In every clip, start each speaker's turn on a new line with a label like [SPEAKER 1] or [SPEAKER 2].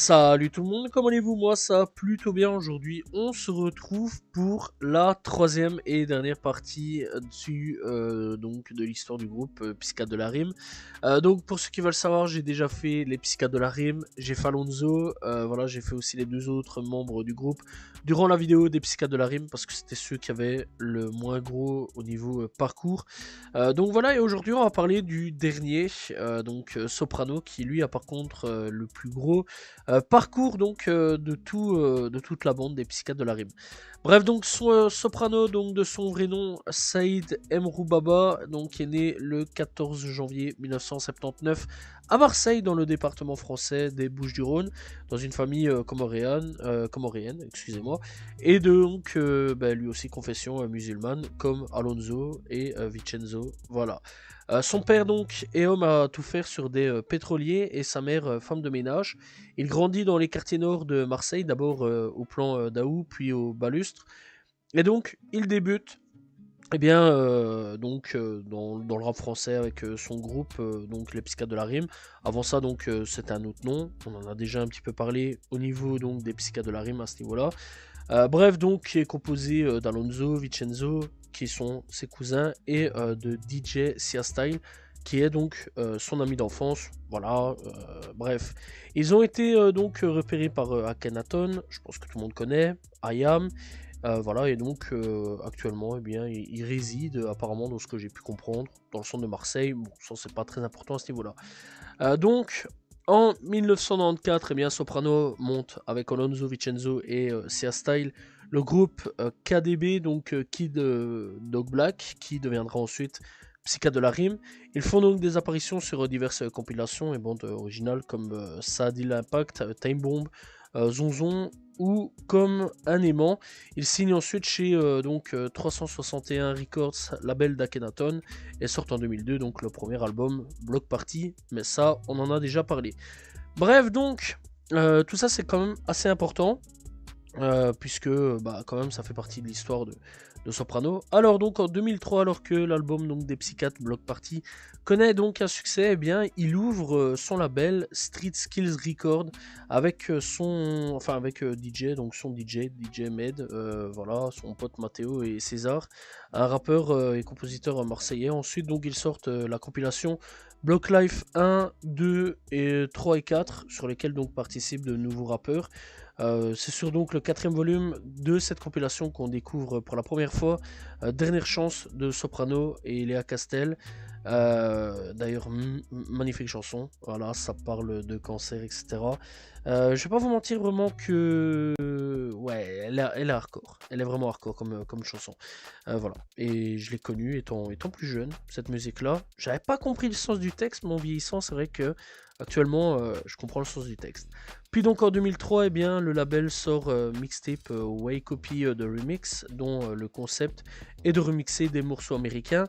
[SPEAKER 1] Salut tout le monde, comment allez-vous? Moi ça va plutôt bien aujourd'hui. On se retrouve pour la troisième et dernière partie donc de l'histoire du groupe Psychiatre de la Rime. Donc pour ceux qui veulent savoir, j'ai déjà fait les Psychiatres de la Rime, j'ai fait Alonso, voilà, j'ai fait aussi les deux autres membres du groupe durant la vidéo des Psychiatres de la Rime parce que c'était ceux qui avaient le moins gros au niveau parcours. Donc voilà, et aujourd'hui on va parler du dernier, Soprano, qui lui a par contre le plus gros parcours donc de toute la bande des Psychiatres de la Rime. Bref, donc Soprano, donc de son vrai nom Saïd Emroubaba, donc est né le 14 janvier 1979 à Marseille, dans le département français des Bouches-du-Rhône, dans une famille comorienne, excusez-moi, et donc lui aussi confession musulmane comme Alonso et Vincenzo, voilà. Son père donc est homme à tout faire sur des pétroliers et sa mère femme de ménage. Il grandit dans les quartiers nord de Marseille, d'abord au plan d'Aou, puis au Balustre. Et donc il débute dans le rap français avec son groupe, donc les Psychiatres de la Rime. Avant ça, donc c'était un autre nom. On en a déjà un petit peu parlé au niveau donc des Psychiatres de la Rime à ce niveau-là. Bref, donc qui est composé d'Alonso, Vincenzo, qui sont ses cousins, et de DJ Sia Style, qui est donc son ami d'enfance. Voilà, bref. Ils ont été donc repérés par Akhenaton, je pense que tout le monde connaît, IAM. Voilà, et donc actuellement, eh bien, il réside apparemment, dans ce que j'ai pu comprendre, dans le centre de Marseille. Bon, ça c'est pas très important à ce niveau-là. Donc, en 1994, eh bien, Soprano monte avec Alonso, Vincenzo et Sia Style le groupe KDB, donc Kid Dog Black, qui deviendra ensuite Psychiatre de la Rime. Ils font donc des apparitions sur diverses compilations et bandes originales comme Sadil Impact, Time Bomb, Zonzon ou comme un aimant. Ils signent ensuite chez 361 Records, label d'Akhenaton, et sortent en 2002 donc le premier album Block Party, mais ça on en a déjà parlé. Bref, donc tout ça c'est quand même assez important, puisque quand même ça fait partie de l'histoire de Soprano. Alors donc en 2003, alors que l'album donc des Psychiatres Block Party connaît donc un succès, eh bien il ouvre son label Street Skills Record avec DJ, donc son DJ Med, voilà, son pote Matteo et César, un rappeur et compositeur marseillais. Ensuite donc ils sortent la compilation Block Life 1, 2 et 3 et 4, sur lesquels donc participent de nouveaux rappeurs. C'est sur donc le 4e volume de cette compilation qu'on découvre pour la première fois Dernière Chance de Soprano et Léa Castel. D'ailleurs, magnifique chanson, voilà, ça parle de cancer, etc. Je vais pas vous mentir vraiment que... Ouais, elle est hardcore, elle est vraiment hardcore comme chanson. Voilà, et je l'ai connue étant plus jeune, cette musique-là. J'avais pas compris le sens du texte, mais en vieillissant, c'est vrai que actuellement, je comprends le sens du texte. Puis donc en 2003, eh bien, le label sort mixtape Way Copy de Remix, dont le concept est de remixer des morceaux américains.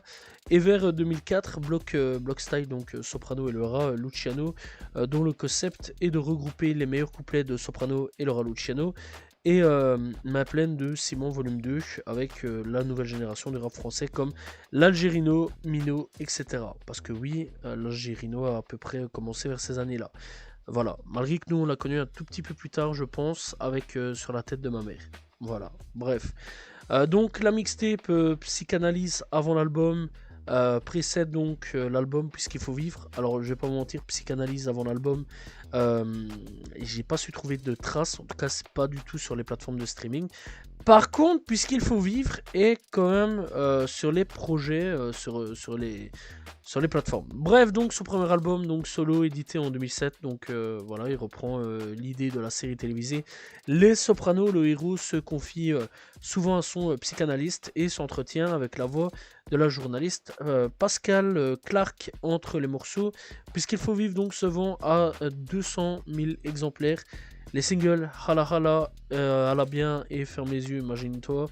[SPEAKER 1] Et vers 2004, Block Style, donc Soprano et Laura Luciano, dont le concept est de regrouper les meilleurs couplets de Soprano et Laura Luciano, et Main pleine de Simon volume 2, avec la nouvelle génération de rap français comme l'Algérino, Mino, etc. Parce que oui, l'Algérino a à peu près commencé vers ces années-là. Voilà, malgré que nous on l'a connu un tout petit peu plus tard, je pense, avec Sur la tête de ma mère. Voilà, bref. Donc la mixtape Psychanalyse avant l'album précède donc l'album Puisqu'il faut vivre. Alors je vais pas vous mentir, Psychanalyse avant l'album, j'ai pas su trouver de traces, en tout cas c'est pas du tout sur les plateformes de streaming. Par contre, Puisqu'il faut vivre est quand même sur les projets, sur les plateformes. Bref, donc son premier album, donc solo, édité en 2007, donc voilà, il reprend l'idée de la série télévisée Les Sopranos. Le héros se confie souvent à son psychanalyste et s'entretient avec la voix de la journaliste Pascal Clark entre les morceaux. Puisqu'il faut vivre donc se vend à 200 000 exemplaires. Les singles Hala Hala, Hala Bien et Ferme les yeux, imagine-toi,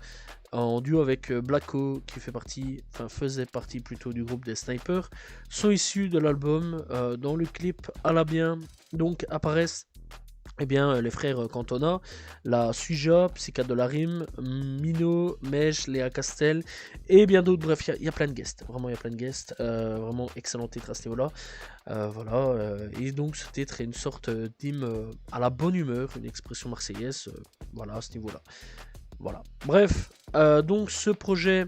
[SPEAKER 1] en duo avec Blacko, qui faisait partie plutôt du groupe des Snipers, sont issus de l'album. Dans le clip Hala Bien, donc apparaissent les frères Cantona, la Suja, Psychiatre de la Rime, Mino, Mej, Léa Castel et bien d'autres. Bref, il y a plein de guests. Vraiment, il y a plein de guests. Vraiment excellent titre à ce niveau-là. Voilà. Et donc, ce titre est une sorte d'hymne à la bonne humeur, une expression marseillaise. Voilà, à ce niveau-là. Voilà. Bref, donc ce projet,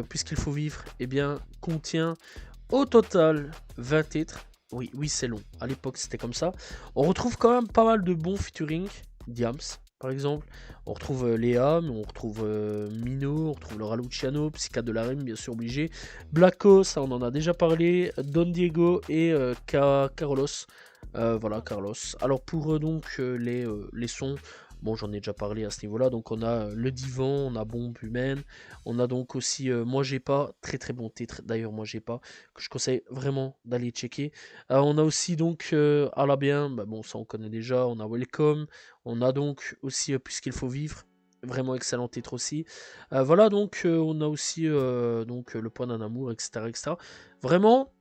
[SPEAKER 1] puisqu'il faut vivre, eh bien, contient au total 20 titres. Oui, oui, c'est long. À l'époque, c'était comme ça. On retrouve quand même pas mal de bons featuring. Diams, par exemple. On retrouve Léa, mais on retrouve Mino, on retrouve Laura Luciano, Psychiatre de la Rime, bien sûr, obligé. Blacko, ça on en a déjà parlé. Don Diego et Carlos. Voilà, Carlos. Alors, pour les sons. Bon, j'en ai déjà parlé à ce niveau-là. Donc, on a Le Divan, on a Bombe Humaine. On a donc aussi Moi J'ai Pas, très très bon titre. D'ailleurs, Moi J'ai Pas, que je conseille vraiment d'aller checker. On a aussi donc À la bien, bah, bon, ça on connaît déjà. On a Welcome. On a donc aussi Puisqu'il faut vivre. Vraiment excellent titre aussi. Voilà, donc on a aussi Le Point d'un amour, etc. etc. Vraiment,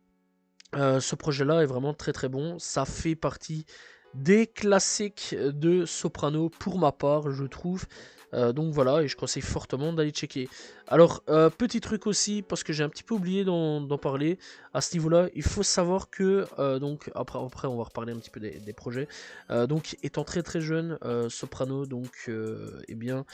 [SPEAKER 1] ce projet-là est vraiment très très bon. Ça fait partie des classiques de Soprano pour ma part, je trouve. Donc voilà, et je conseille fortement d'aller checker. Alors, petit truc aussi, parce que j'ai un petit peu oublié d'en parler, à ce niveau-là, il faut savoir que, donc après on va reparler un petit peu des projets, donc étant très très jeune, Soprano, eh bien,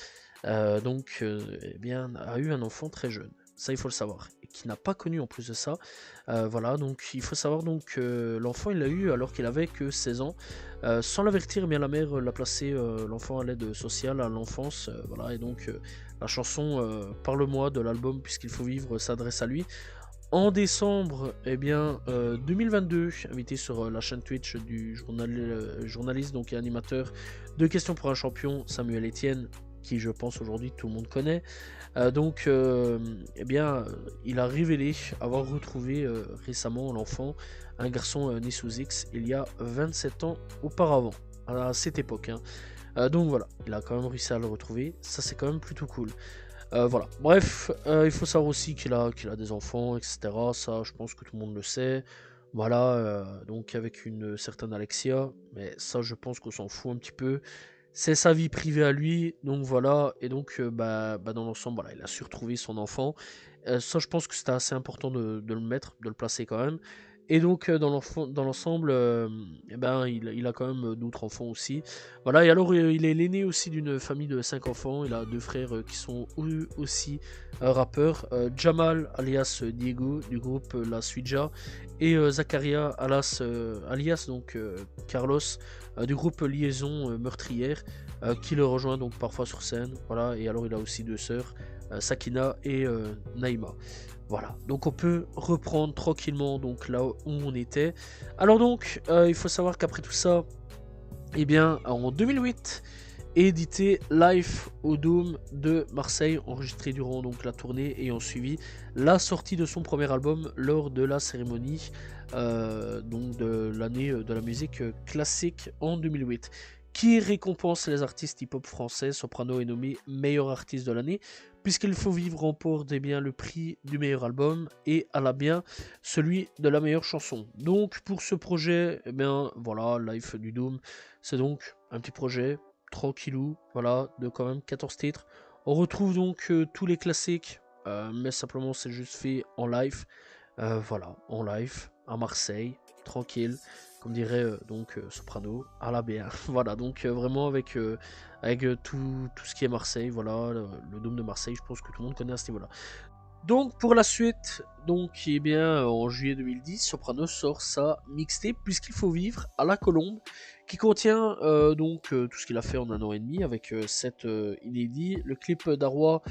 [SPEAKER 1] a eu un enfant très jeune. Ça, il faut le savoir. Et qui n'a pas connu en plus de ça. Voilà, donc il faut savoir donc que l'enfant, il l'a eu alors qu'il avait que 16 ans. Sans l'avertir, eh bien la mère l'a placé l'enfant à l'aide sociale à l'enfance. Voilà, et donc la chanson Parle-moi de l'album Puisqu'il faut vivre s'adresse à lui. En décembre 2022, invité sur la chaîne Twitch du journaliste donc, et animateur de Questions pour un champion, Samuel Etienne, qui je pense aujourd'hui tout le monde connaît. Il a révélé avoir retrouvé récemment l'enfant, un garçon né sous X, il y a 27 ans auparavant, à cette époque. Donc voilà, il a quand même réussi à le retrouver, ça c'est quand même plutôt cool. Voilà, bref, il faut savoir aussi qu'il a des enfants, etc. Ça, je pense que tout le monde le sait. Voilà, donc avec une certaine Alexia, mais ça, je pense qu'on s'en fout un petit peu. C'est sa vie privée à lui, donc voilà, et donc dans l'ensemble, voilà, il a su retrouver son enfant. Ça, je pense que c'était assez important de le mettre, de le placer quand même. Et donc, dans l'ensemble, il a quand même d'autres enfants aussi. Voilà, et alors, il est l'aîné aussi d'une famille de 5 enfants. Il a deux frères qui sont eux aussi rappeurs. Jamal, alias Diego, du groupe La Suija. Et Zakaria, alias Carlos, du groupe Liaison Meurtrière, qui le rejoint donc parfois sur scène. Voilà, et alors, il a aussi deux sœurs, Sakina et Naïma. Voilà, donc on peut reprendre tranquillement donc là où on était. Alors donc, il faut savoir qu'après tout ça, eh bien, en 2008, est édité Live au Dôme de Marseille, enregistré durant donc la tournée ayant suivi la sortie de son premier album lors de la cérémonie donc de l'année de la musique classique en 2008. Qui récompense les artistes hip-hop français. Soprano est nommé meilleur artiste de l'année, puisqu'il faut vivre remporte bien le prix du meilleur album et à la bien celui de la meilleure chanson. Donc pour ce projet, eh bien voilà, Live du Dôme, c'est donc un petit projet tranquillou, voilà, de quand même 14 titres. On retrouve donc tous les classiques, mais simplement c'est juste fait en live. Voilà, en live, à Marseille, tranquille, comme dirait Soprano, à la bien. Voilà, donc vraiment avec tout ce qui est Marseille, voilà, le Dôme de Marseille, je pense que tout le monde connaît à ce niveau-là. Donc pour la suite, en juillet 2010, Soprano sort sa mixtape Puisqu'il faut vivre à la Colombe, qui contient tout ce qu'il a fait en un an et demi avec 7 inédits. Le clip d'Arwa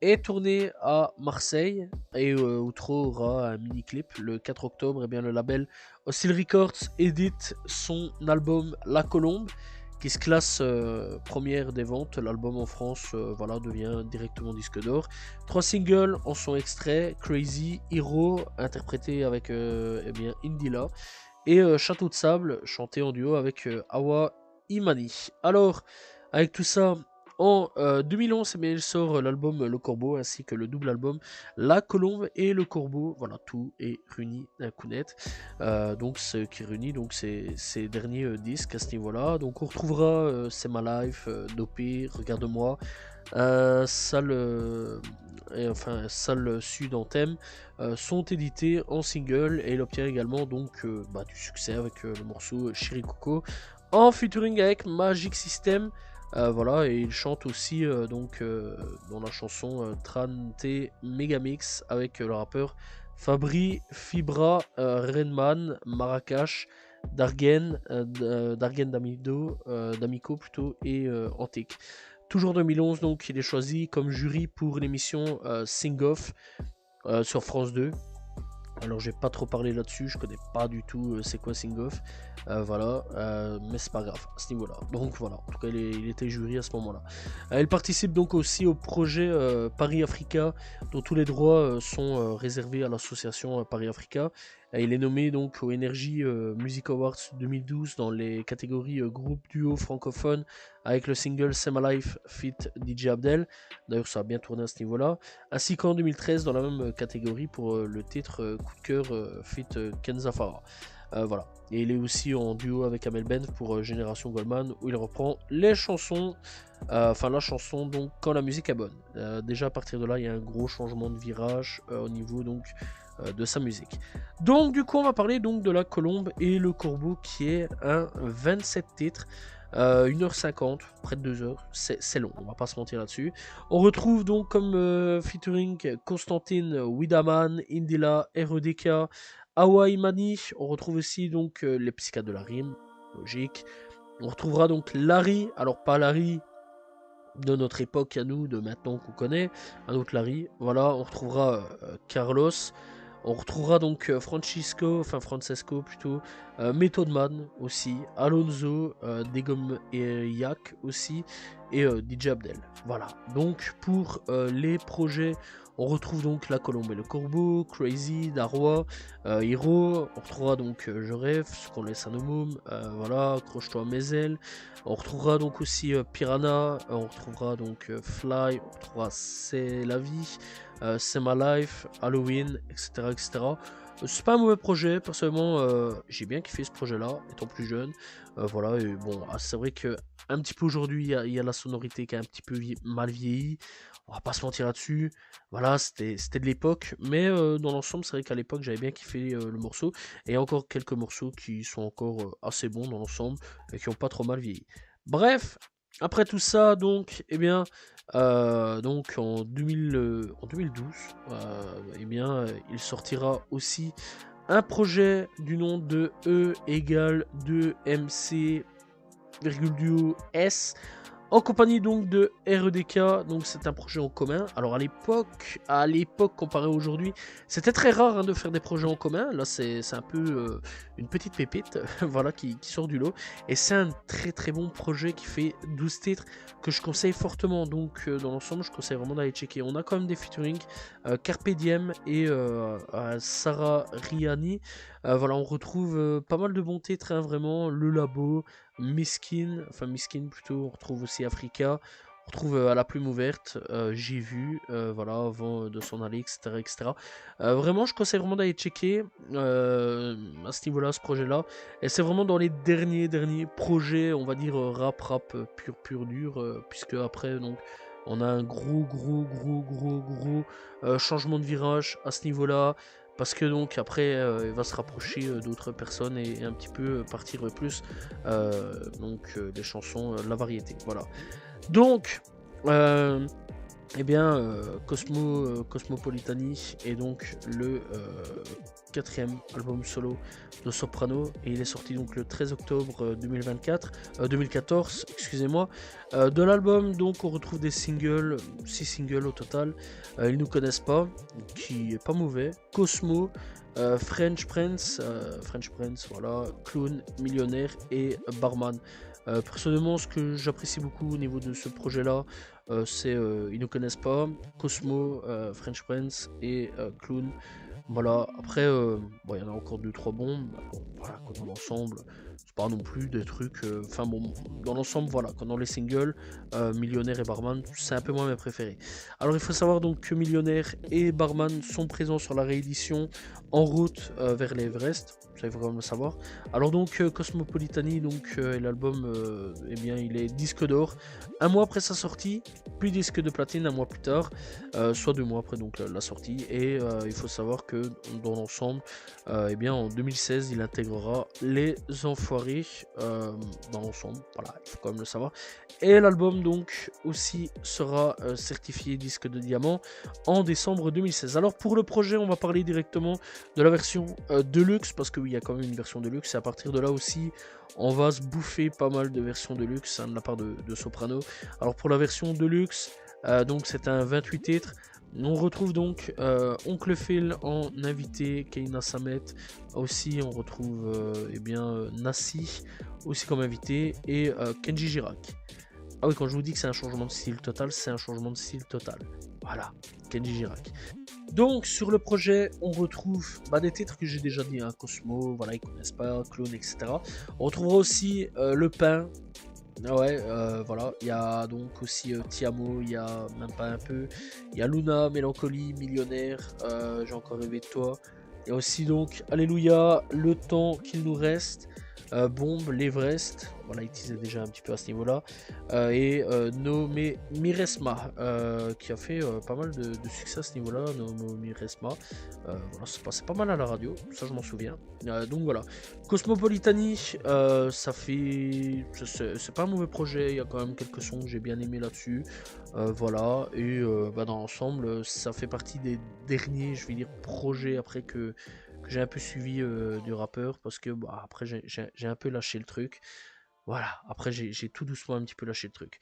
[SPEAKER 1] est tourné à Marseille et Outro aura un mini clip le 4 octobre. Et bien le label Hostile Records édite son album La Colombe, qui se classe première des ventes. L'album en France devient directement disque d'or. 3 singles en sont extraits: Crazy, Hero, interprété avec Indila, et Château de Sable, chanté en duo avec Awa Imani. Alors, avec tout ça, en 2011, il sort l'album Le Corbeau ainsi que le double album La Colombe et Le Corbeau. Voilà, tout est réuni d'un coup net. Donc, ce qui réunit donc ces derniers disques à ce niveau-là. Donc, on retrouvera C'est ma life, Dopé, Regarde-moi. Salle, Salle Sud en thème, sont édités en single et il obtient également donc du succès avec le morceau Shirikoko en featuring avec Magic System. Voilà, et il chante aussi dans la chanson Trante Megamix avec le rappeur Fabri, Fibra, Redman, Marrakech, Dargen D'Amico plutôt, et Antique. Toujours 2011, donc il est choisi comme jury pour l'émission Sing Off sur France 2. Alors j'ai pas trop parlé là-dessus, je connais pas du tout c'est quoi Sing Off, mais c'est pas grave à ce niveau-là. Donc voilà, en tout cas il était jury à ce moment-là. Il participe donc aussi au projet Paris Africa, dont tous les droits sont réservés à l'association Paris Africa. Il est nommé donc au Energy Music Awards 2012 dans les catégories groupe duo francophone avec le single C'est Ma Life feat DJ Abdel. D'ailleurs ça a bien tourné à ce niveau-là. Ainsi qu'en 2013 dans la même catégorie pour le titre coup de cœur feat Kenza Farah. Voilà. Et il est aussi en duo avec Amel Bent pour Génération Goldman où il reprend les chansons, la chanson donc Quand la musique est bonne. Déjà à partir de là il y a un gros changement de virage au niveau donc de sa musique. Donc du coup on va parler donc de La Colombe et le Corbeau qui est un 27 titres. 1h50, près de 2 heures, c'est long, on va pas se mentir là-dessus. On retrouve donc comme featuring Constantine, Widaman, Indila, REDK, Hawaii Mani. On retrouve aussi donc les Psychiatres de la Rime, logique. On retrouvera donc Larry, alors pas Larry de notre époque à nous, de maintenant qu'on connaît, un autre Larry. Voilà, on retrouvera Carlos. On retrouvera donc Francesco plutôt, Method Man aussi, Alonso, Degom et Yak aussi, et DJ Abdel. Voilà, donc pour les projets, on retrouve donc La Colombe et le Corbeau, Crazy, Darwa, Hero, on retrouvera donc Je rêve, ce qu'on laisse à nos mômes, Croche-toi mes ailes, on retrouvera donc aussi Piranha, on retrouvera donc Fly, on retrouvera C'est la vie, C'est ma life, Halloween, etc. etc. C'est pas un mauvais projet, personnellement j'ai bien kiffé ce projet là, étant plus jeune. Et bon, c'est vrai que un petit peu aujourd'hui il y a la sonorité qui est un petit peu mal vieillie, on va pas se mentir là-dessus. Voilà, c'était de l'époque, mais dans l'ensemble c'est vrai qu'à l'époque j'avais bien kiffé le morceau, et il y a encore quelques morceaux qui sont encore assez bons dans l'ensemble et qui ont pas trop mal vieilli. Bref, après tout ça, donc, en 2012, il sortira aussi un projet du nom de E égale 2MC, duo S, en compagnie donc de REDK. Donc c'est un projet en commun. Alors à l'époque comparé à aujourd'hui, c'était très rare de faire des projets en commun. Là c'est un peu une petite pépite voilà, qui sort du lot. Et c'est un très très bon projet qui fait 12 titres que je conseille fortement. Donc dans l'ensemble je conseille vraiment d'aller checker. On a quand même des featuring Carpe Diem et Sarah Riani. On retrouve pas mal de bons titres, vraiment. Le Labo, Miskin plutôt, on retrouve aussi Africa, on retrouve à la plume ouverte, j'ai vu, avant de s'en aller, etc. etc. Vraiment, je conseille vraiment d'aller checker à ce niveau-là, ce projet-là. Et c'est vraiment dans les derniers projets, on va dire rap pur dur, puisque après, donc, on a un gros changement de virage à ce niveau-là. Parce que donc après il va se rapprocher d'autres personnes et un petit peu partir plus des chansons, la variété. Voilà. Donc Cosmopolitani est donc le quatrième album solo de Soprano, et il est sorti donc le 13 octobre 2014, excusez-moi. De l'album donc on retrouve des singles, 6 singles au total. Ils nous connaissent pas, qui est pas mauvais. Cosmo, French Prince, voilà, Clown, Millionnaire et Barman. Personnellement, ce que j'apprécie beaucoup au niveau de ce projet-là, c'est Ils ne connaissent pas, Cosmo, French Prince et Clown. Voilà, après, il y en a encore 2-3 bons, voilà, dans l'ensemble, c'est pas non plus des trucs, enfin bon, dans l'ensemble, voilà, quand dans les singles, Millionnaire et Barman, c'est un peu moins mes préférés. Alors il faut savoir donc que Millionnaire et Barman sont présents sur la réédition En route vers l'Everest, ça il faut quand même le savoir. Alors donc Cosmopolitanie, donc et l'album, eh bien il est disque d'or un mois après sa sortie, puis disque de platine un mois plus tard, soit 2 mois après donc la sortie. Et il faut savoir que dans l'ensemble, eh bien en 2016 il intégrera Les Enfoirés dans l'ensemble, voilà, il faut quand même le savoir. Et l'album donc aussi sera certifié disque de diamant en décembre 2016. Alors pour le projet, on va parler directement de la version Deluxe, parce que oui, il y a quand même une version Deluxe, et à partir de là aussi, on va se bouffer pas mal de versions Deluxe de la part de Soprano. Alors pour la version Deluxe, donc c'est un 28 titres. On retrouve donc Oncle Phil en invité, Keina Samet aussi, on retrouve eh bien Nassi aussi comme invité, et Kenji Girac. Ah oui, quand je vous dis que c'est un changement de style total, c'est un changement de style total. Voilà, Kenji Girac. Donc sur le projet, on retrouve des titres que j'ai déjà dit, hein, Cosmo, voilà, ils connaissent pas, Clone, etc. On retrouvera aussi Le Pain. Ah ouais, voilà, il y a donc aussi Tiamo, il y a même pas un peu, il y a Luna, Mélancolie, Millionnaire, J'ai encore rêvé de toi. Il y a aussi donc Alléluia, Le temps qu'il nous reste, Bombe, l'Everest, voilà, il teasait déjà un petit peu à ce niveau-là, et Nommé Miresma, qui a fait pas mal de succès à ce niveau-là, Nommé Miresma, voilà, ça passait pas mal à la radio, ça je m'en souviens. Donc voilà, Cosmopolitanie, ça fait, c'est pas un mauvais projet, il y a quand même quelques sons que j'ai bien aimé là-dessus, voilà, et dans l'ensemble, ça fait partie des derniers, je vais dire, projets après que j'ai un peu suivi du rappeur, parce que après j'ai un peu lâché le truc. Voilà, après j'ai tout doucement un petit peu lâché le truc.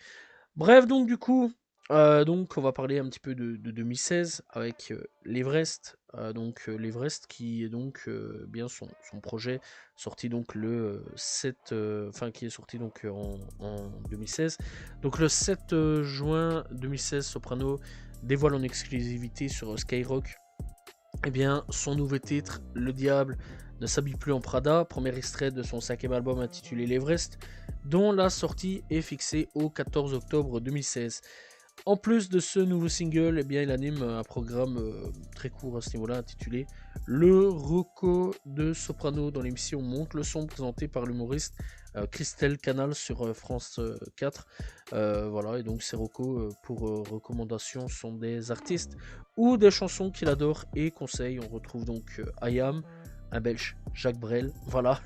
[SPEAKER 1] Bref, donc du coup, donc on va parler un petit peu de 2016 avec l'Everest. Donc l'Everest qui est donc bien son projet sorti donc le 7, enfin qui est sorti donc en 2016. Donc le 7 juin 2016, Soprano dévoile en exclusivité sur Skyrock, eh bien, son nouveau titre, Le Diable ne s'habille plus en Prada, premier extrait de son 5e album intitulé L'Everest, dont la sortie est fixée au 14 octobre 2016. En plus de ce nouveau single, eh bien, il anime un programme très court à ce niveau-là intitulé Le Rocco de Soprano dans l'émission Monte le son, présenté par l'humoriste Christelle Canal sur France 4. Voilà, et donc ces Rocco pour recommandation sont des artistes ou des chansons qu'il adore et conseille. On retrouve donc IAM, un Belge, Jacques Brel, voilà,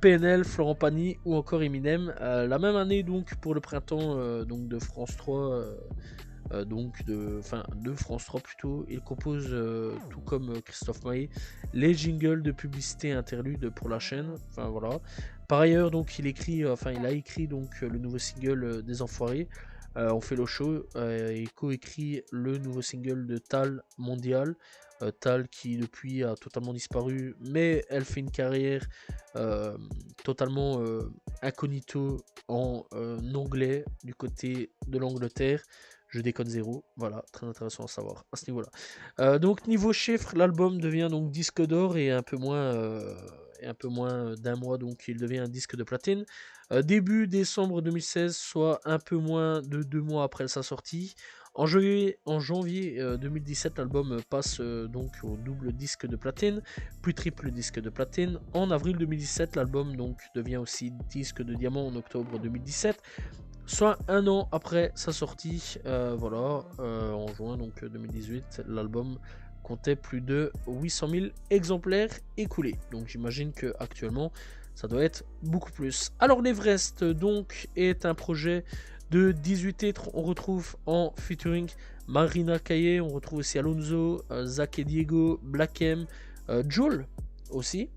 [SPEAKER 1] PNL, Florent Pagny ou encore Eminem. La même année donc pour le printemps donc de France 3, donc de France 3 plutôt, il compose tout comme Christophe Maé les jingles de publicité interlude pour la chaîne. Enfin voilà. Par ailleurs donc il a écrit donc le nouveau single des Enfoirés. On fait le show et coécrit le nouveau single de Tal Mondial. Tal qui depuis a totalement disparu, mais elle fait une carrière totalement incognito en anglais du côté de l'Angleterre. Je déconne zéro, voilà, très intéressant à savoir à ce niveau-là. Donc niveau chiffres, l'album devient donc disque d'or et un peu moins d'un mois, donc il devient un disque de platine. Début décembre 2016, soit un peu moins de 2 mois après sa sortie. En janvier 2017, l'album passe donc au double disque de platine, puis triple disque de platine. En avril 2017, l'album donc devient aussi disque de diamant en octobre 2017. Soit un an après sa sortie, en juin donc 2018, l'album comptait plus de 800 000 exemplaires écoulés. Donc j'imagine que actuellement ça doit être beaucoup plus. Alors l'Everest donc est un projet de 18 titres. On retrouve en featuring Marina Kaye, on retrouve aussi Alonso, Zach et Diego, Black M, Jul aussi.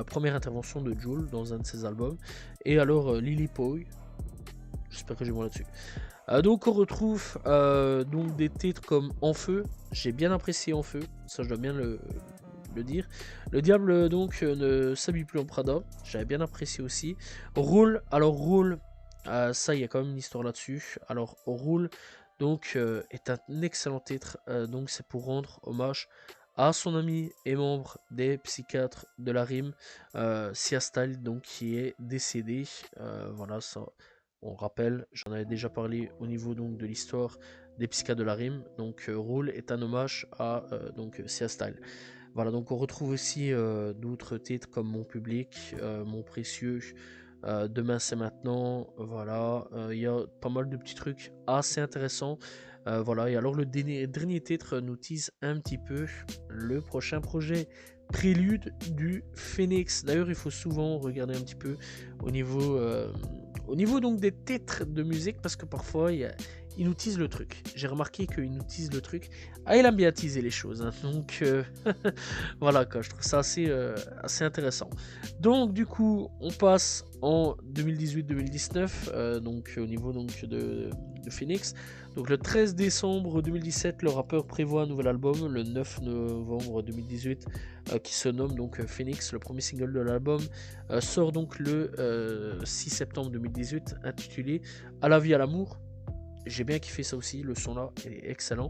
[SPEAKER 1] Première intervention de Jul dans un de ses albums. Et alors Lily Poy. J'espère que j'ai bon là-dessus. Donc on retrouve donc des titres comme En Feu. J'ai bien apprécié En Feu, ça je dois bien le dire. Le Diable donc ne s'habille plus en Prada. J'avais bien apprécié aussi. Roule. Alors Roule, ça il y a quand même une histoire là-dessus. Alors Roule donc est un excellent titre. Donc c'est pour rendre hommage à son ami et membre des psychiatres de la rime, Sia Style, donc qui est décédé. Voilà, ça, on rappelle, j'en avais déjà parlé au niveau donc de l'histoire des psychiatres de la rime. Donc Rule est un hommage à donc Sia Style. Voilà, donc on retrouve aussi d'autres titres comme Mon Public, Mon Précieux, Demain c'est maintenant, voilà, il y a pas mal de petits trucs assez intéressants. Voilà, et alors le dernier titre nous tease un petit peu le prochain projet, Prélude du Phoenix. D'ailleurs, il faut souvent regarder un petit peu au niveau donc des titres de musique, parce que parfois il nous tease le truc. J'ai remarqué qu'il nous tease le truc. Ah, il aime bien teaser les choses, hein. Donc voilà quoi, je trouve ça assez intéressant. Donc du coup, on passe en 2018-2019, donc au niveau donc de Phoenix. Donc le 13 décembre 2017, le rappeur prévoit un nouvel album. Le 9 novembre 2018, qui se nomme donc Phoenix. Le premier single de l'album sort donc le 6 septembre 2018, intitulé À la vie, à l'amour. J'ai bien kiffé ça aussi, le son là est excellent.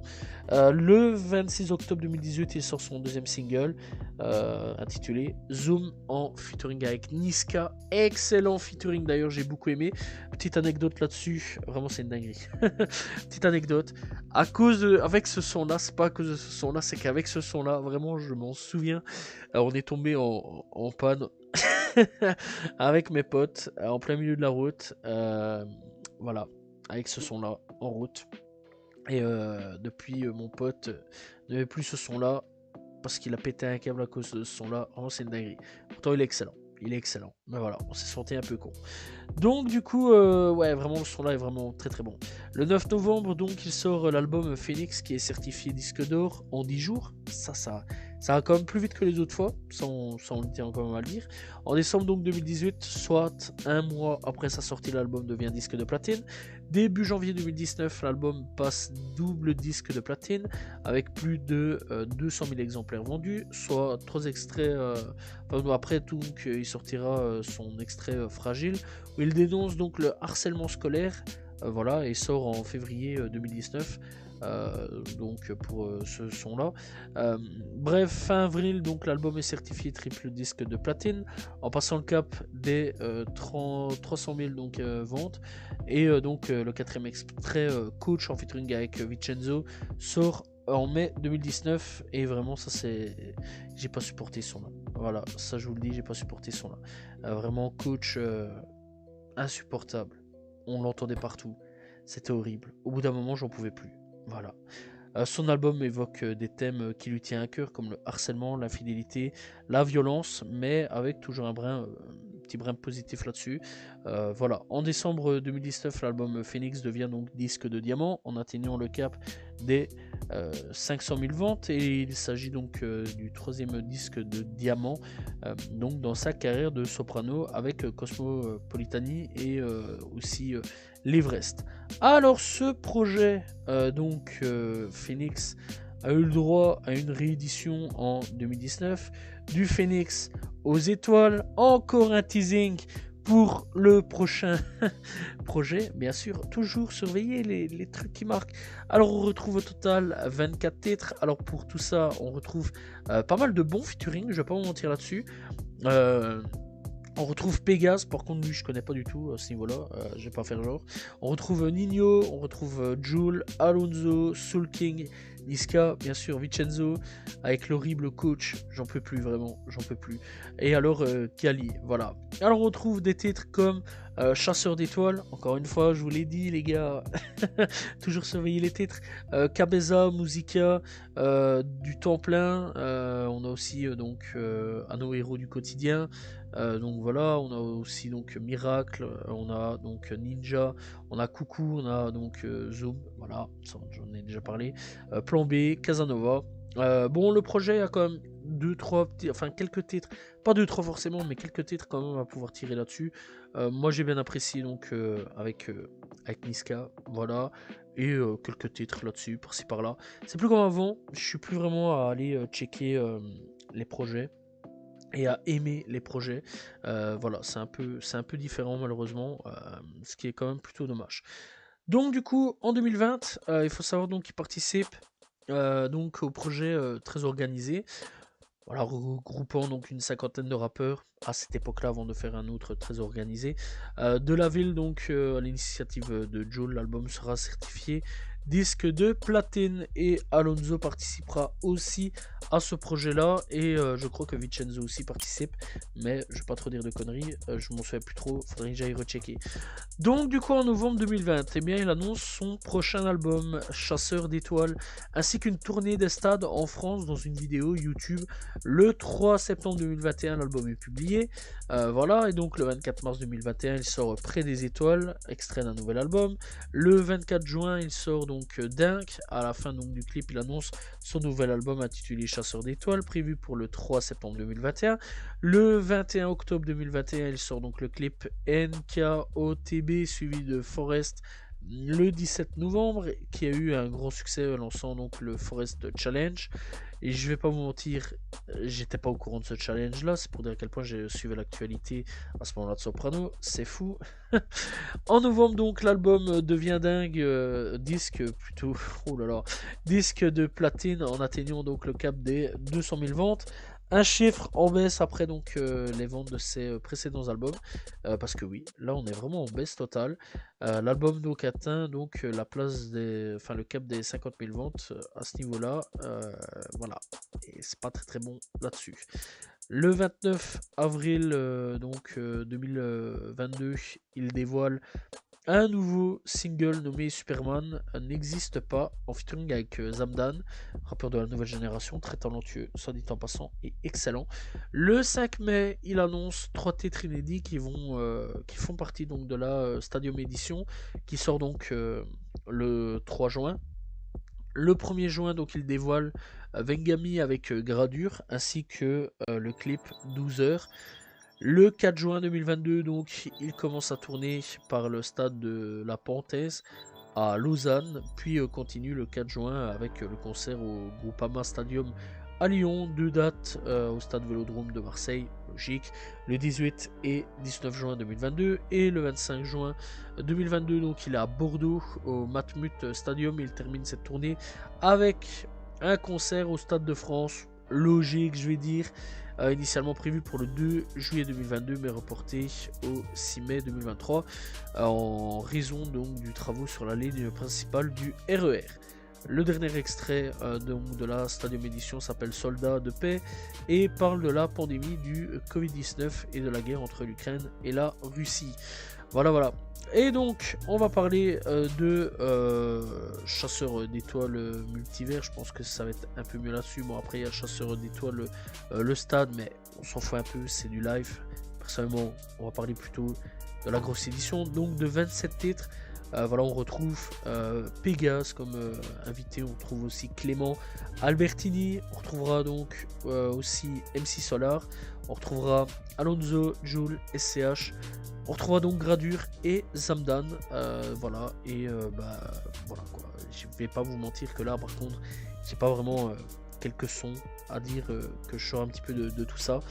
[SPEAKER 1] Le 26 octobre 2018, il sort son deuxième single, intitulé Zoom, en featuring avec Niska. Excellent featuring d'ailleurs, j'ai beaucoup aimé. Petite anecdote là-dessus, vraiment c'est une dinguerie. Petite anecdote, avec ce son là, c'est pas à cause de ce son là, c'est qu'avec ce son là, vraiment je m'en souviens, on est tombé en panne avec mes potes, en plein milieu de la route. Voilà, avec ce son là en route. Et depuis, mon pote n'avait plus ce son là parce qu'il a pété un câble à cause de ce son là. Vraiment, c'est une dinguerie. Pourtant, il est excellent. Il est excellent. Mais voilà, on s'est senti un peu con. Donc du coup, ouais, vraiment le son là est vraiment très très bon. Le 9 novembre, donc, il sort l'album Phoenix qui est certifié disque d'or en 10 jours. Ça va quand même plus vite que les autres fois, ça on le tient quand même à le dire. En décembre donc 2018, soit un mois après sa sortie, l'album devient disque de platine. Début janvier 2019, l'album passe double disque de platine avec plus de 200 000 exemplaires vendus, soit 3 extraits. Après tout, il sortira son extrait Fragile, où il dénonce donc le harcèlement scolaire, voilà, et sort en février 2019. Donc pour ce son là, bref, fin avril, donc l'album est certifié triple disque de platine en passant le cap des 300 000 donc, ventes. Et donc le quatrième extrait, Coach, en featuring avec Vincenzo, sort en mai 2019. Et vraiment ça, c'est, j'ai pas supporté ce son là, voilà, ça je vous le dis, j'ai pas supporté ce son là. Vraiment Coach, insupportable. On l'entendait partout. C'était horrible. Au bout d'un moment, j'en pouvais plus. Voilà. Son album évoque des thèmes qui lui tiennent à cœur, comme le harcèlement, l'infidélité, la violence, mais avec toujours un petit brin positif là-dessus. Voilà. En décembre 2019, l'album Phoenix devient donc disque de diamant en atteignant le cap des 500 000 ventes, et il s'agit donc du troisième disque de diamant donc dans sa carrière de soprano, avec Cosmopolitani et aussi l'Everest. Alors ce projet, Phoenix, a eu le droit à une réédition en 2019, du Phoenix aux étoiles, encore un teasing pour le prochain projet, bien sûr, toujours surveiller les trucs qui marquent. Alors on retrouve au total 24 titres. Alors pour tout ça, on retrouve pas mal de bons featuring, je vais pas vous mentir là-dessus. On retrouve Pégase, par contre lui je connais pas du tout à ce niveau-là, je vais pas faire genre. On retrouve Nino, on retrouve Jul, Alonso, Soul King, Niska, bien sûr Vincenzo, avec l'horrible Coach, j'en peux plus vraiment, j'en peux plus. Et alors Kali, voilà. Alors on retrouve des titres comme Chasseur d'étoiles, encore une fois je vous l'ai dit les gars, toujours surveiller les titres. Cabeza, Musica, du temps plein, on a aussi à nos héros du quotidien. Donc voilà, on a aussi donc Miracle, on a donc Ninja, on a Coucou, on a donc Zoom, voilà, j'en ai déjà parlé, Plan B, Casanova. Bon, le projet a quand même quelques titres, pas 2-3 forcément, mais quelques titres quand même à pouvoir tirer là-dessus. Moi j'ai bien apprécié donc avec Niska, voilà, et quelques titres là-dessus, par-ci par-là. C'est plus comme avant, je suis plus vraiment à aller checker les projets et à aimer les projets. Voilà, c'est un peu différent malheureusement, ce qui est quand même plutôt dommage. Donc du coup, en 2020, il faut savoir donc qu'il participe Donc au projet très organisé, voilà, regroupant donc une cinquantaine de rappeurs à cette époque-là avant de faire un autre très organisé. De la ville donc à l'initiative de Jul, l'album sera certifié disque de platine et Alonso participera aussi à ce projet-là et je crois que Vincenzo aussi participe, mais je vais pas trop dire de conneries, je m'en souviens plus trop, faudrait que j'aille rechecker. Donc du coup en novembre 2020, eh bien, il annonce son prochain album Chasseur d'étoiles ainsi qu'une tournée des stades en France dans une vidéo YouTube. Le 3 septembre 2021 l'album est publié, voilà, et donc le 24 mars 2021 il sort Près des étoiles, extrait d'un nouvel album. Le 24 juin il sort donc Dink, à la fin donc du clip il annonce son nouvel album intitulé Chasseur d'étoiles prévu pour le 3 septembre 2021. Le 21 octobre 2021 il sort donc le clip NKOTB suivi de Forest le 17 novembre qui a eu un grand succès en lançant donc le Forest Challenge. Et je vais pas vous mentir, j'étais pas au courant de ce challenge là, c'est pour dire à quel point j'ai suivi l'actualité à ce moment-là de Soprano, c'est fou. En novembre donc l'album devient dingue, disque plutôt, oh là là, disque de platine en atteignant donc le cap des 200 000 ventes. Un chiffre en baisse après donc les ventes de ses précédents albums, parce que oui, là on est vraiment en baisse totale. L'album donc atteint donc la place des, enfin le cap des 50 000 ventes à ce niveau-là, voilà, et c'est pas très très bon là-dessus. Le 29 avril 2022, il dévoile un nouveau single nommé Superman n'existe pas, en featuring avec Zamdan, rappeur de la nouvelle génération, très talentueux, soit dit en passant, et excellent. Le 5 mai, il annonce 3 titres inédits qui font partie donc de la Stadium Edition, qui sort donc le 3 juin. Le 1er juin, donc, il dévoile Vengami avec Gradure, ainsi que le clip 12 heures. Le 4 juin 2022, donc, il commence à tourner par le stade de la Panthèse à Lausanne, puis continue le 4 juin avec le concert au Groupama Stadium à Lyon, 2 dates au stade Vélodrome de Marseille, logique, le 18 et 19 juin 2022, et le 25 juin 2022, donc il est à Bordeaux au Matmut Stadium, il termine cette tournée avec un concert au Stade de France, logique je vais dire, initialement prévu pour le 2 juillet 2022 mais reporté au 6 mai 2023 en raison donc du travaux sur la ligne principale du RER. Le dernier extrait donc, de la Stadium Edition s'appelle Soldats de paix et parle de la pandémie du Covid-19 et de la guerre entre l'Ukraine et la Russie. Voilà, voilà. Et donc, on va parler de Chasseur d'étoiles multivers. Je pense que ça va être un peu mieux là-dessus. Bon, après, il y a Chasseur d'étoiles le stade, mais on s'en fout un peu, c'est du live. Personnellement, on va parler plutôt de la grosse édition, donc de 27 titres. Voilà, on retrouve Pégase comme invité, on trouve aussi Clément Albertini, on retrouvera donc aussi MC Solar, on retrouvera Alonso, Jul, SCH, on retrouvera donc Gradure et Zamdan, voilà, et voilà quoi, je vais pas vous mentir que là par contre, j'ai pas vraiment quelques sons à dire que je sors un petit peu de tout ça.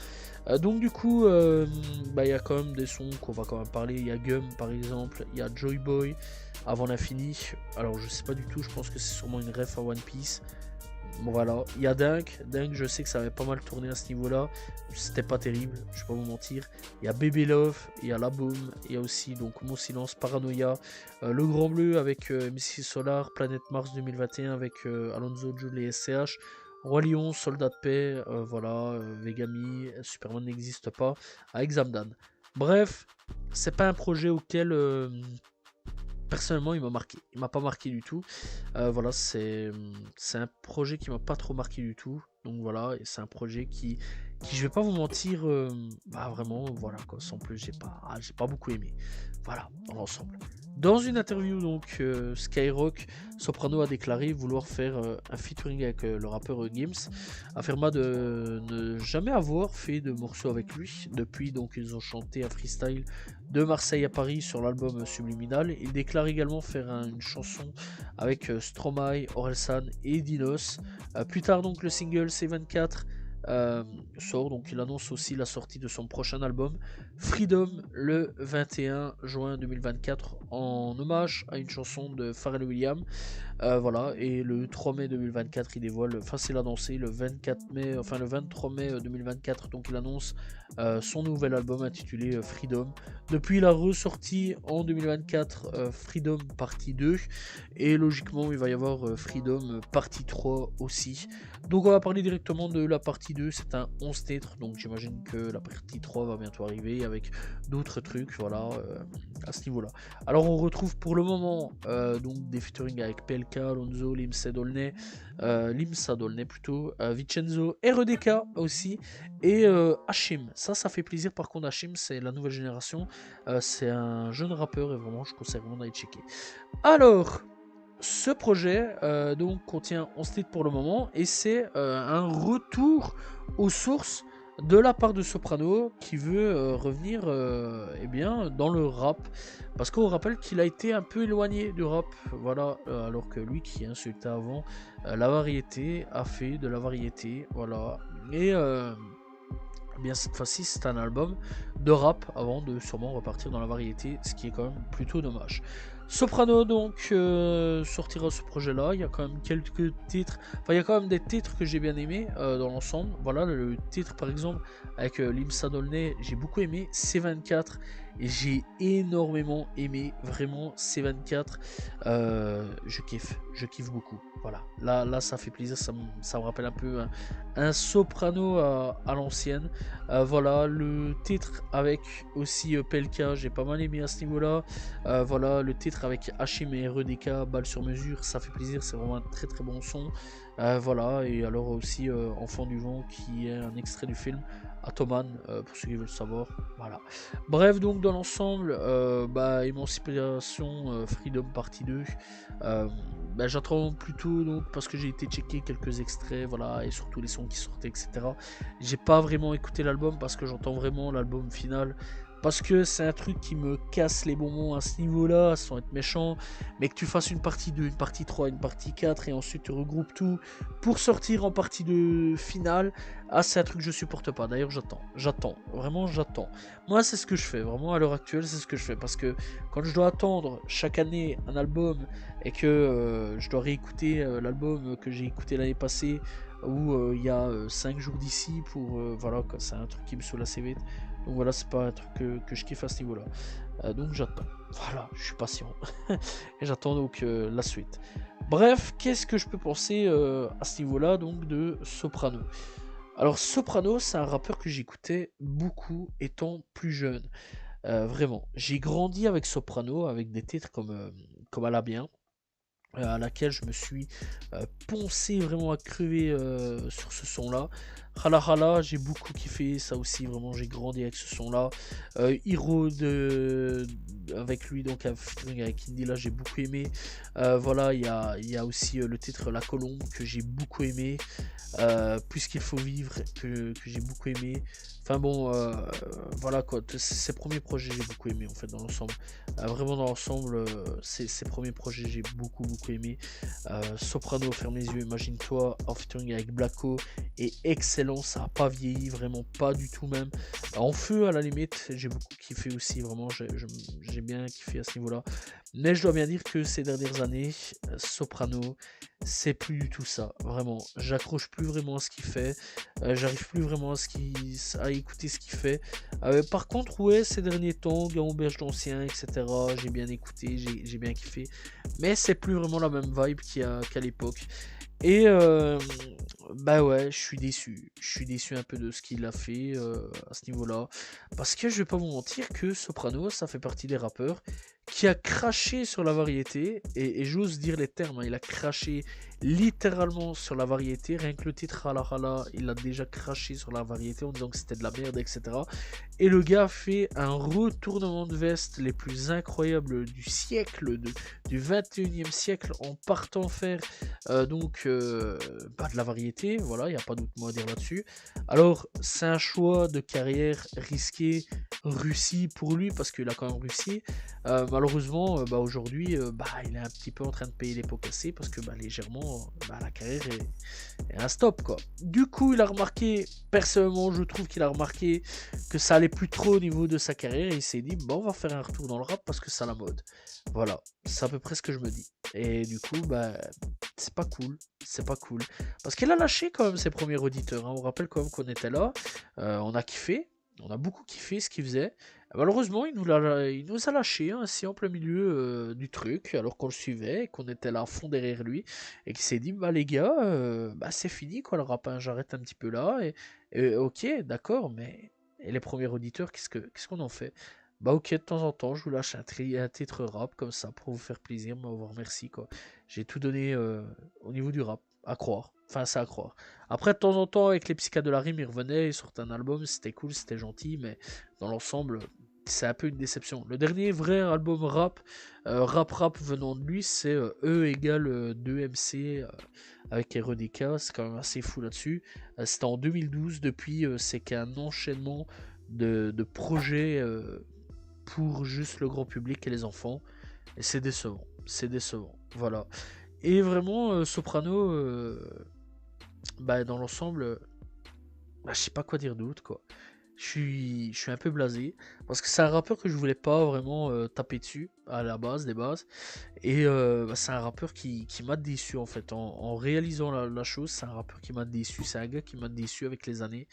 [SPEAKER 1] Donc du coup, il y a quand même des sons qu'on va quand même parler. Il y a Gum par exemple, il y a Joy Boy, Avant l'infini. Alors je sais pas du tout, je pense que c'est sûrement une ref à One Piece. Bon voilà, il y a Dunk, je sais que ça avait pas mal tourné à ce niveau-là, c'était pas terrible, je vais pas vous mentir. Il y a Baby Love, il y a La Boom, il y a aussi donc Mon Silence, Paranoia, Le Grand Bleu avec MC Solar, Planète Mars 2021 avec Alonso, Jules et SCH, Roi Lion, Soldat de paix, voilà, Vegami, Superman n'existe pas, avec Zamdan. Bref, c'est pas un projet auquel personnellement il m'a marqué, il m'a pas marqué du tout. Voilà, c'est un projet qui m'a pas trop marqué du tout, donc voilà, et c'est un projet qui je vais pas vous mentir, vraiment voilà quoi, sans plus j'ai pas beaucoup aimé, voilà, dans l'ensemble. Dans une interview donc Skyrock, Soprano a déclaré vouloir faire un featuring avec le rappeur Gims, affirma de ne jamais avoir fait de morceau avec lui. Depuis donc ils ont chanté un freestyle de Marseille à Paris sur l'album Subliminal. Il déclare également faire une chanson avec Stromae, Orelsan et Dinos. Plus tard donc le single C24 sort. Donc il annonce aussi la sortie de son prochain album Freedom le 21 juin 2024 en hommage à une chanson de Pharrell Williams. Voilà, et le 3 mai 2024, il dévoile, enfin c'est l'annoncé, le 24 mai, enfin le 23 mai 2024, donc il annonce son nouvel album intitulé Freedom. Depuis, il a ressorti en 2024 Freedom partie 2, et logiquement, il va y avoir Freedom partie 3 aussi. Donc on va parler directement de la partie 2, c'est un 11 titres, donc j'imagine que la partie 3 va bientôt arriver avec d'autres trucs, voilà, à ce niveau-là. Alors on retrouve pour le moment donc des featuring avec PLK, Lonzo, Limsa Dolnay plutôt, Vincenzo, REDK aussi, et Hashim. Ça fait plaisir. Par contre, Hashim, c'est la nouvelle génération, c'est un jeune rappeur et vraiment je conseille vraiment d'aller checker. Alors, ce projet donc contient 11 titres pour le moment et c'est un retour aux sources de la part de Soprano qui veut revenir eh bien, dans le rap, parce qu'on rappelle qu'il a été un peu éloigné du rap, voilà, alors que lui qui insultait avant la variété a fait de la variété, voilà, et eh bien cette fois-ci c'est un album de rap avant de sûrement repartir dans la variété, ce qui est quand même plutôt dommage. Soprano donc sortira ce projet là, il y a quand même quelques titres, enfin il y a quand même des titres que j'ai bien aimé dans l'ensemble, voilà le titre par exemple avec Limsa Dolnay, j'ai beaucoup aimé, C24, et j'ai énormément aimé vraiment C24, je kiffe beaucoup, voilà, là ça fait plaisir, ça me rappelle un peu un Soprano à l'ancienne, voilà le titre avec aussi PLK, j'ai pas mal aimé à ce niveau là. Voilà, le titre avec Hashim et REDK, balle sur mesure, ça fait plaisir, c'est vraiment un très très bon son. Voilà, et alors aussi Enfant du vent qui est un extrait du film Atoman, pour ceux qui veulent savoir. Voilà. Bref, donc dans l'ensemble, Émancipation Freedom partie 2. J'attends plutôt donc parce que j'ai été checker quelques extraits, voilà, et surtout les sons qui sortaient, etc. J'ai pas vraiment écouté l'album parce que j'entends vraiment l'album final. Parce que c'est un truc qui me casse les bonbons à ce niveau-là, sans être méchant. Mais que tu fasses une partie 2, une partie 3, une partie 4 et ensuite tu regroupes tout pour sortir en partie de finale. Ah, c'est un truc que je supporte pas. D'ailleurs, vraiment j'attends. Moi, c'est ce que je fais. Vraiment, à l'heure actuelle, c'est ce que je fais. Parce que quand je dois attendre chaque année un album et que je dois réécouter l'album que j'ai écouté l'année passée, où il y a 5 jours d'ici pour voilà, c'est un truc qui me saoule assez vite. Donc voilà, c'est pas un truc que je kiffe à ce niveau-là. Donc j'attends. Voilà, je suis patient. Et j'attends donc la suite. Bref, qu'est-ce que je peux penser à ce niveau-là donc de Soprano? Alors Soprano, c'est un rappeur que j'écoutais beaucoup étant plus jeune. Vraiment. J'ai grandi avec Soprano, avec des titres comme À la bien, à laquelle je me suis poncé vraiment à crever sur ce son là. Hala Hala, j'ai beaucoup kiffé ça aussi, vraiment j'ai grandi avec ce son là. Hero avec lui, donc avec Indy là, j'ai beaucoup aimé. Voilà, il y a aussi le titre La Colombe que j'ai beaucoup aimé. Puisqu'il faut vivre que j'ai beaucoup aimé. Enfin bon, voilà quoi, ces premiers projets j'ai beaucoup aimé en fait dans l'ensemble. Vraiment dans l'ensemble, ces premiers projets j'ai beaucoup aimé. Soprano, Ferme les yeux, imagine-toi, en featuring avec Blacko, est excellent, ça a pas vieilli, vraiment pas du tout même. En feu à la limite, j'ai beaucoup kiffé aussi, vraiment j'ai bien kiffé à ce niveau-là. Mais je dois bien dire que ces dernières années, Soprano, c'est plus du tout ça, vraiment. J'accroche plus vraiment à ce qu'il fait, j'arrive plus vraiment à écouter ce qu'il fait. Par contre, ouais, ces derniers temps, Gamberge d'ancien, etc., j'ai bien écouté, j'ai bien kiffé. Mais c'est plus vraiment la même vibe qu'à l'époque. Et bah ouais, je suis déçu. Je suis déçu un peu de ce qu'il a fait à ce niveau-là. Parce que je vais pas vous mentir que Soprano, ça fait partie des rappeurs qui a craché sur la variété. Et j'ose dire les termes, hein, il a craché littéralement sur la variété. Rien que le titre Hala Hala, il a déjà craché sur la variété en disant que c'était de la merde, etc. Et le gars fait un retournement de veste les plus incroyables du siècle, du 21e siècle, en partant faire de la variété, voilà, il n'y a pas d'autre mot à dire là-dessus. Alors, c'est un choix de carrière risqué, réussi pour lui, parce qu'il a quand même réussi. malheureusement, aujourd'hui, il est un petit peu en train de payer les pots cassés parce que légèrement, la carrière est un stop, quoi. Du coup, il a remarqué, personnellement, je trouve qu'il a remarqué que ça allait plus trop au niveau de sa carrière et il s'est dit, on va faire un retour dans le rap parce que c'est à la mode. Voilà, c'est à peu près ce que je me dis. Et du coup, c'est pas cool, c'est pas cool. Parce qu'il a lâché quand même ses premiers auditeurs, hein. On rappelle quand même qu'on était là, on a kiffé, on a beaucoup kiffé ce qu'il faisait. Malheureusement, il nous a lâché ainsi en plein milieu du truc, alors qu'on le suivait et qu'on était là à fond derrière lui, et qu'il s'est dit, les gars, c'est fini quoi le rap, hein, j'arrête un petit peu là, et ok, d'accord, mais et les premiers auditeurs, qu'est-ce qu'on en fait? Ok, de temps en temps, je vous lâche un titre rap comme ça pour vous faire plaisir, mais au revoir, merci quoi. J'ai tout donné au niveau du rap, à croire, enfin c'est à croire. Après, de temps en temps, avec les Psychiatres de la Rime, ils revenaient, ils sortaient un album, c'était cool, c'était gentil, mais dans l'ensemble, c'est un peu une déception. Le dernier vrai album rap, rap venant de lui, c'est E égale 2MC avec Erodeka. C'est quand même assez fou là-dessus. C'était en 2012. Depuis, c'est qu'un enchaînement de projets pour juste le grand public et les enfants. Et c'est décevant. C'est décevant. Voilà. Et vraiment, Soprano, dans l'ensemble, je sais pas quoi dire d'autre, quoi. Je suis un peu blasé parce que c'est un rappeur que je voulais pas vraiment taper dessus à la base des bases et c'est un rappeur qui m'a déçu en fait en réalisant la chose. C'est un rappeur qui m'a déçu, c'est un gars qui m'a déçu avec les années.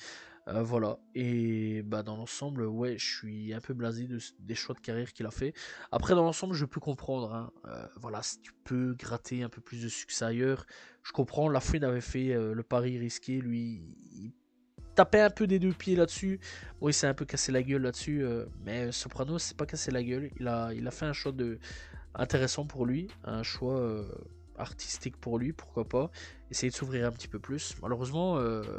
[SPEAKER 1] Voilà, et dans l'ensemble, ouais, je suis un peu blasé des choix de carrière qu'il a fait. Après, dans l'ensemble, je peux comprendre, hein. Voilà, si tu peux gratter un peu plus de succès ailleurs, je comprends. Lafouine avait fait le pari risqué, lui, il tapait un peu des deux pieds là-dessus. Bon, il s'est un peu cassé la gueule là-dessus, mais Soprano s'est pas cassé la gueule. Il a fait un choix intéressant pour lui, un choix artistique pour lui, pourquoi pas. Essayer de s'ouvrir un petit peu plus. Malheureusement,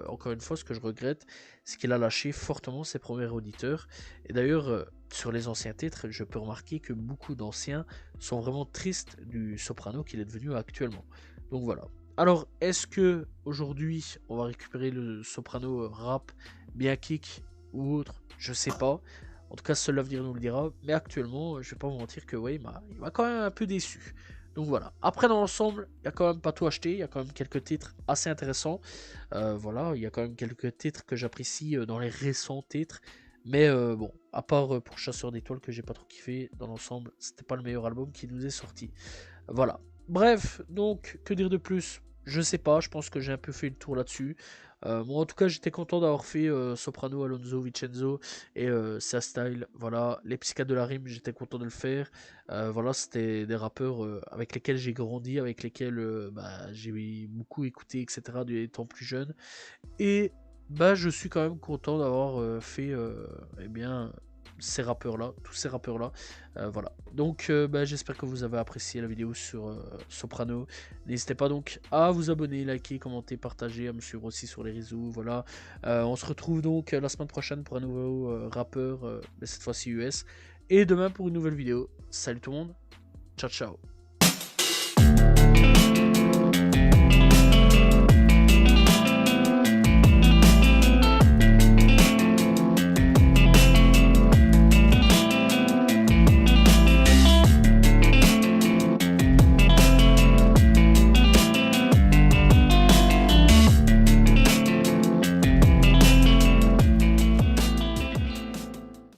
[SPEAKER 1] encore une fois, ce que je regrette, c'est qu'il a lâché fortement ses premiers auditeurs. Et d'ailleurs, sur les anciens titres, je peux remarquer que beaucoup d'anciens sont vraiment tristes du Soprano qu'il est devenu actuellement. Donc voilà. Alors, est-ce que aujourd'hui on va récupérer le Soprano rap, bien kick ou autre? Je sais pas. En tout cas, seul l'avenir nous le dira. Mais actuellement, je vais pas vous mentir que ouais, il m'a quand même un peu déçu. Donc voilà. Après, dans l'ensemble, il y a quand même pas tout acheté. Il y a quand même quelques titres assez intéressants. Voilà, il y a quand même quelques titres que j'apprécie dans les récents titres. Mais bon, à part pour Chasseur d'étoiles que j'ai pas trop kiffé, dans l'ensemble, c'était pas le meilleur album qui nous est sorti. Voilà. Bref, donc, que dire de plus? Je sais pas, je pense que j'ai un peu fait le tour là-dessus. Moi, en tout cas, j'étais content d'avoir fait Soprano, Alonso, Vincenzo et Sa Style. Voilà, les Psychiatres de la Rime, j'étais content de le faire. Voilà, c'était des rappeurs avec lesquels j'ai grandi, avec lesquels j'ai beaucoup écouté, etc., étant plus jeune. Et je suis quand même content d'avoir fait eh bien ces rappeurs-là, tous ces rappeurs-là. Voilà. Donc j'espère que vous avez apprécié la vidéo sur Soprano. N'hésitez pas donc à vous abonner, liker, commenter, partager, à me suivre aussi sur les réseaux. Voilà. On se retrouve donc la semaine prochaine pour un nouveau rappeur, mais cette fois-ci US. Et demain pour une nouvelle vidéo. Salut tout le monde. Ciao ciao.